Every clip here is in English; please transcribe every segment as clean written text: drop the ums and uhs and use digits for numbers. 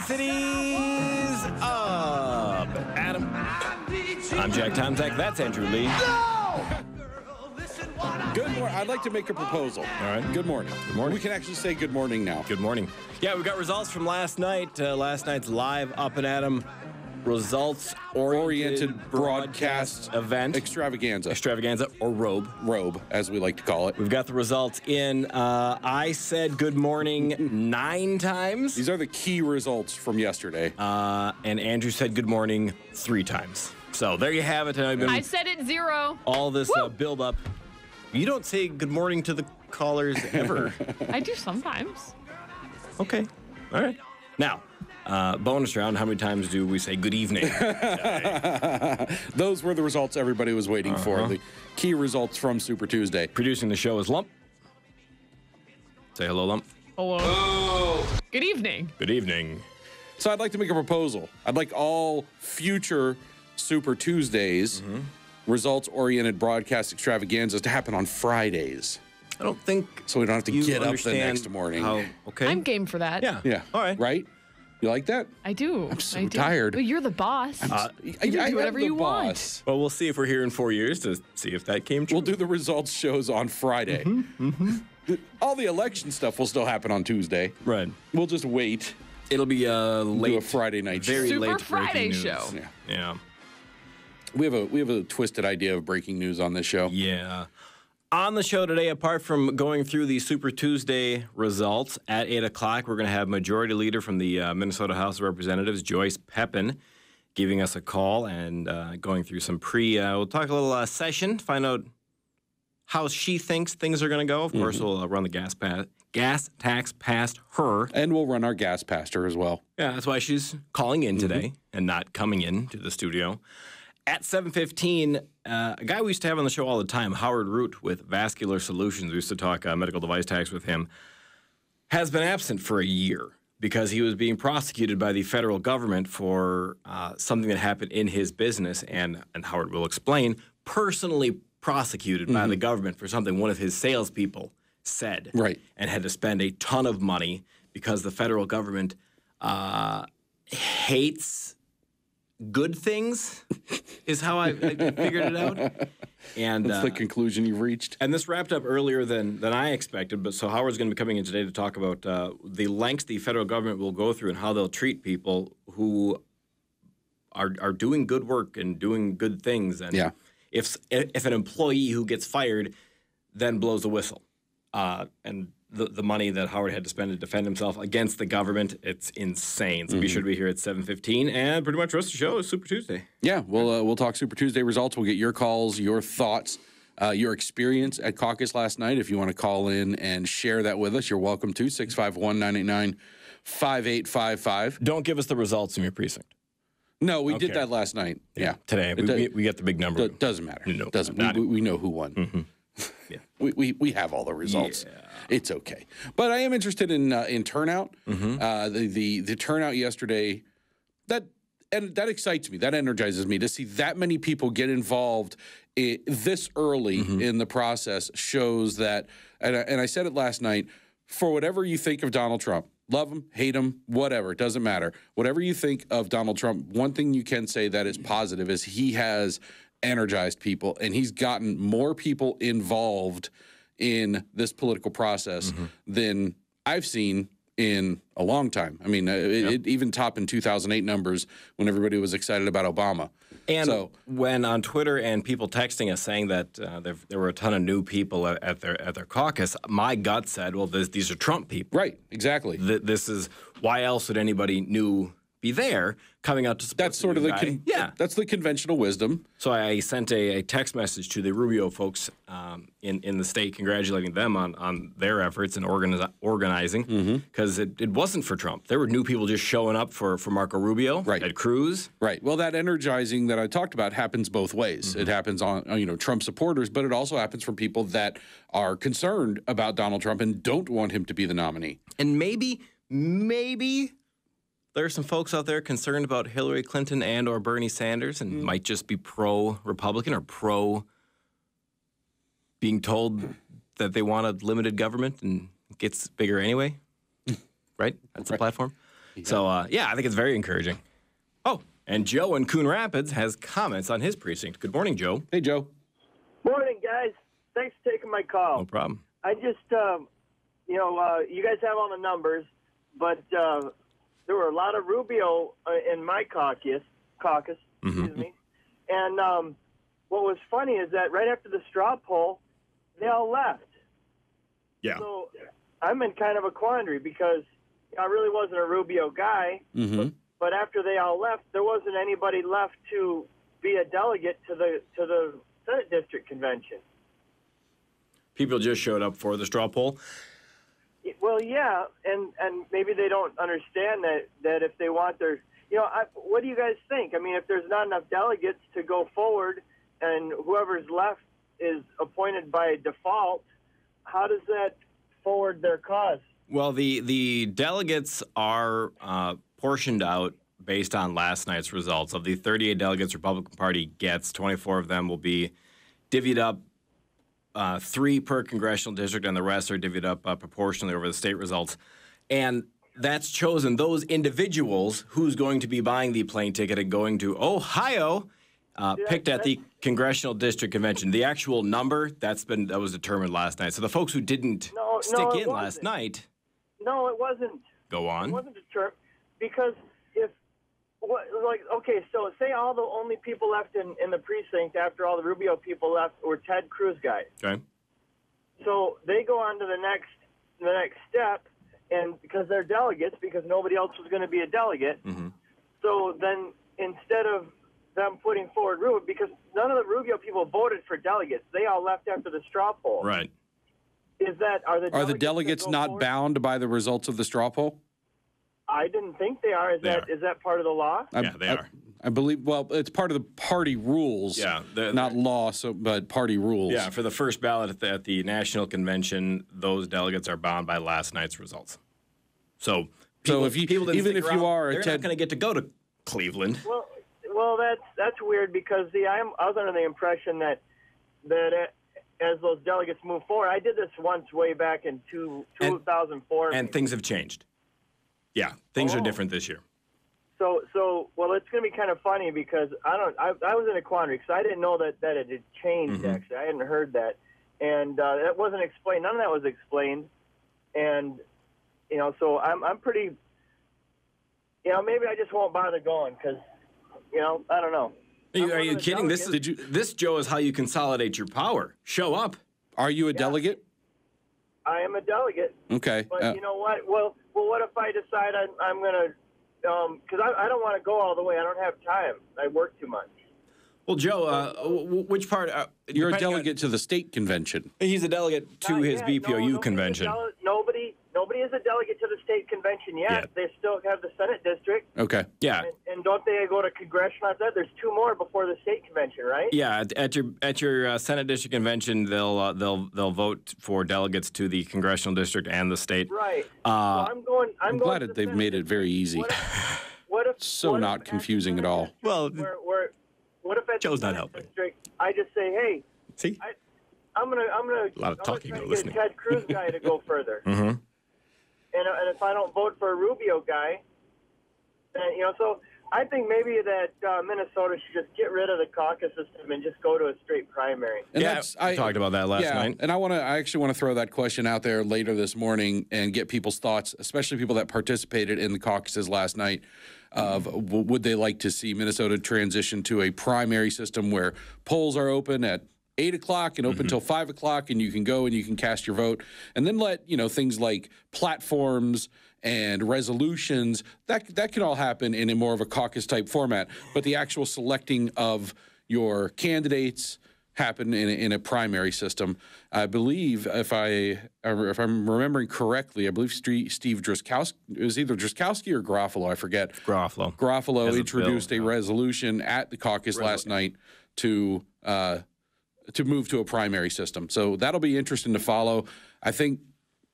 Cities up. Adam. I'm Jack Tomczak. That's Andrew Lee. Good morning. I'd like to make a proposal. All right. Good morning. Good morning. We can actually say good morning now. Good morning. Yeah, we got results from last night. Last night's live Up and Adam results-oriented broadcast event. Extravaganza, or robe, as we like to call it. We've got the results in. I said good morning 9 times. These are the key results from yesterday. And Andrew said good morning 3 times. So there you have it. I said it 0. All this build-up. You don't say good morning to the callers ever. I do sometimes. Okay. All right. Now, bonus round, how many times do we say good evening? Those were the results everybody was waiting for. The key results from Super Tuesday. Producing the show is Lump. Say hello, Lump. Hello. Oh. Good evening. Good evening. So I'd like to make a proposal. I'd like all future Super Tuesdays, results-oriented broadcast extravaganzas to happen on Fridays. I don't think so we don't have to get up the next morning. Okay. I'm game for that. Yeah. All right. Right? You like that? I do. I'm so tired. Well, you're the boss. You can do whatever you want. Well, we'll see if we're here in 4 years to see if that came true. We'll do the results shows on Friday. All the election stuff will still happen on Tuesday. Right. We'll just wait. It'll be late. Do a Friday night show. Very Super late Friday breaking show. News. Yeah. We have a twisted idea of breaking news on this show. Yeah. On the show today, apart from going through the Super Tuesday results, at 8 o'clock, we're going to have Majority Leader from the Minnesota House of Representatives, Joyce Pepin, giving us a call and going through some we'll talk a little session, find out how she thinks things are going to go. Of course, we'll run the gas tax past her. And we'll run our gas past her as well. Yeah, that's why she's calling in today and not coming in to the studio. At 7:15, a guy we used to have on the show all the time, Howard Root with Vascular Solutions, we used to talk medical device tax with him, has been absent for a year because he was being prosecuted by the federal government for something that happened in his business, and Howard will explain, personally prosecuted by the government for something one of his salespeople said. Right. And had to spend a ton of money because the federal government hates good things is how I figured it out. And that's the conclusion you've reached. And this wrapped up earlier than I expected, but so Howard's going to be coming in today to talk about the lengths the federal government will go through and how they'll treat people who are doing good work and doing good things. And if an employee who gets fired then blows a whistle, and the money that Howard had to spend to defend himself against the government, it's insane. So be sure to be here at 7:15, and pretty much the rest of the show is Super Tuesday. Yeah, we'll talk Super Tuesday results. We'll get your calls, your thoughts, your experience at caucus last night. If you want to call in and share that with us, you're welcome to 651-989-5855. Don't give us the results in your precinct. No, we did that last night. Yeah. Today, we get the big number. Doesn't matter. No, we know who won. Yeah. We have all the results. Yeah. It's okay. But I am interested in turnout. The turnout yesterday, that excites me. That energizes me to see that many people get involved this early in the process. Shows that, and I said it last night. For whatever you think of Donald Trump, love him, hate him, whatever, it doesn't matter. Whatever you think of Donald Trump, one thing you can say that is positive is he has energized people, and he's gotten more people involved in this political process than I've seen in a long time. I mean, it even topped in 2008 numbers when everybody was excited about Obama. And when on Twitter and people texting us saying that there were a ton of new people at their caucus, my gut said, well, these are Trump people. Right, exactly. This is, why else would anybody new be there coming out to support that's sort of that's the conventional wisdom. So I sent a text message to the Rubio folks in the state, congratulating them on their efforts in organizing, because it wasn't for Trump. There were new people just showing up for Marco Rubio, Ted Cruz. Right. Well, that energizing that I talked about happens both ways. It happens on Trump supporters, but it also happens from people that are concerned about Donald Trump and don't want him to be the nominee. And maybe there are some folks out there concerned about Hillary Clinton and or Bernie Sanders and might just be pro-Republican or pro being told that they want a limited government and it gets bigger anyway. Right? That's the platform. So, I think it's very encouraging. Oh, and Joe in Coon Rapids has comments on his precinct. Good morning, Joe. Hey, Joe. Morning, guys. Thanks for taking my call. No problem. I just, you guys have all the numbers, but there were a lot of Rubio in my caucus, excuse me. And what was funny is that right after the straw poll, they all left. Yeah. So I'm in kind of a quandary because I really wasn't a Rubio guy, but after they all left, there wasn't anybody left to be a delegate to the Senate District Convention. People just showed up for the straw poll. Well, yeah, and maybe they don't understand that if they want their, what do you guys think? I mean, if there's not enough delegates to go forward and whoever's left is appointed by default, how does that forward their cause? Well, the delegates are portioned out based on last night's results. Of the 38 delegates Republican Party gets, 24 of them will be divvied up, 3 per congressional district, and the rest are divvied up proportionally over the state results. And that's chosen those individuals who's going to be buying the plane ticket and going to Ohio, picked at the congressional district convention. The actual number that was determined last night. So the folks who didn't stick in last night. No, it wasn't. Go on. It wasn't determined because so say all the only people left in the precinct after all the Rubio people left were Ted Cruz guys. Okay. So they go on to the next step, and because they're delegates, because nobody else was going to be a delegate. So then instead of them putting forward Rubio, because none of the Rubio people voted for delegates, they all left after the straw poll. Right. Are the delegates not forward? bound by the results of the straw poll? I didn't think they are. Is that part of the law? Yeah, they are. I believe. Well, it's part of the party rules. Yeah, not law, but party rules. Yeah, for the first ballot at the national convention, those delegates are bound by last night's results. So if you people didn't even stick if around, you are they're a not going to get to go to Cleveland. Well, that's weird because I was under the impression that as those delegates move forward, I did this once way back in 2004, and things have changed. Yeah, things are different this year. So it's going to be kind of funny because I was in a quandary because I didn't know that it had changed. Actually, I hadn't heard that, and that wasn't explained. None of that was explained, and so I'm pretty. Maybe I just won't bother going because, I don't know. Are you kidding? This, Joe, is how you consolidate your power. Show up. Are you a delegate? I am a delegate. Okay. But you know what? Well, what if I decide I'm going to, because I don't want to go all the way. I don't have time. I work too much. Well, Joe, which part? You're a delegate to the state convention. He's a delegate to his BPOU convention. Nobody is a delegate to the state convention yet. They still have the Senate district. Okay. Yeah. And don't they go to congressional after that? There's 2 more before the state convention, right? Yeah. At your Senate district convention, they'll vote for delegates to the congressional district and the state. Right. So I'm glad that they've made it very easy. What if so not confusing at all. Well, what if at Joe's the not Senate helping. district, I just say, hey, see, I'm gonna a lot of talking, try no to listening. get a Ted Cruz guy to go further. And if I don't vote for a Rubio guy, then so I think maybe that Minnesota should just get rid of the caucus system and just go to a straight primary. And I talked about that last night. And I actually want to throw that question out there later this morning and get people's thoughts, especially people that participated in the caucuses last night, of would they like to see Minnesota transition to a primary system where polls are open at 8 o'clock and open till 5 o'clock, and you can go and you can cast your vote, and then let things like platforms and resolutions that can all happen in a more of a caucus type format. But the actual selecting of your candidates happen in a primary system. I believe, if I'm remembering correctly, I believe Steve Drazkowski, it was either Drazkowski or Garofalo, I forget. Garofalo introduced a resolution at the caucus last night to move to a primary system. So that'll be interesting to follow. I think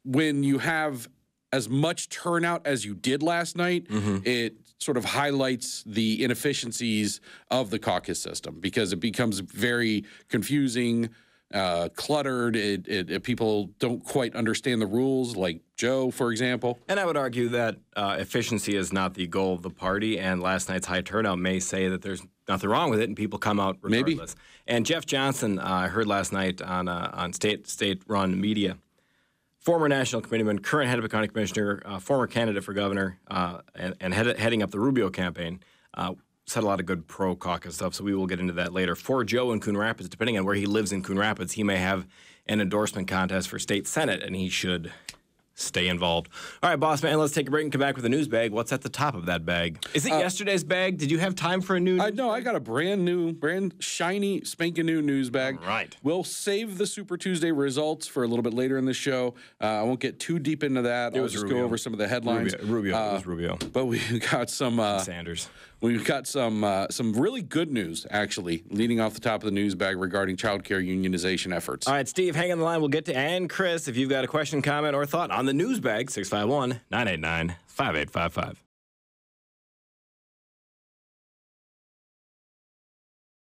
when you have as much turnout as you did last night, it sort of highlights the inefficiencies of the caucus system because it becomes very confusing. cluttered. People don't quite understand the rules, like Joe, for example. And I would argue that efficiency is not the goal of the party, and last night's high turnout may say that there's nothing wrong with it, and people come out regardless. Maybe. And Jeff Johnson, I heard last night on state-run media, former national committeeman, current head of a county commissioner, former candidate for governor, and heading up the Rubio campaign, said a lot of good pro-caucus stuff, so we will get into that later. For Joe in Coon Rapids, depending on where he lives in Coon Rapids, he may have an endorsement contest for state senate, and he should stay involved. All right, boss man, let's take a break and come back with a news bag. What's at the top of that bag? Is it yesterday's bag? Did you have time for a new news No, I got a brand shiny, spanking new news bag. All right. We'll save the Super Tuesday results for a little bit later in the show. I won't get too deep into that. I'll just go over some of the headlines. Rubio. It was Rubio. But we've got some Sanders. We've got some really good news, actually, leading off the top of the news bag regarding child care unionization efforts. All right, Steve, hang on the line. We'll get to and Chris if you've got a question, comment, or thought on the news bag, 651-989-5855.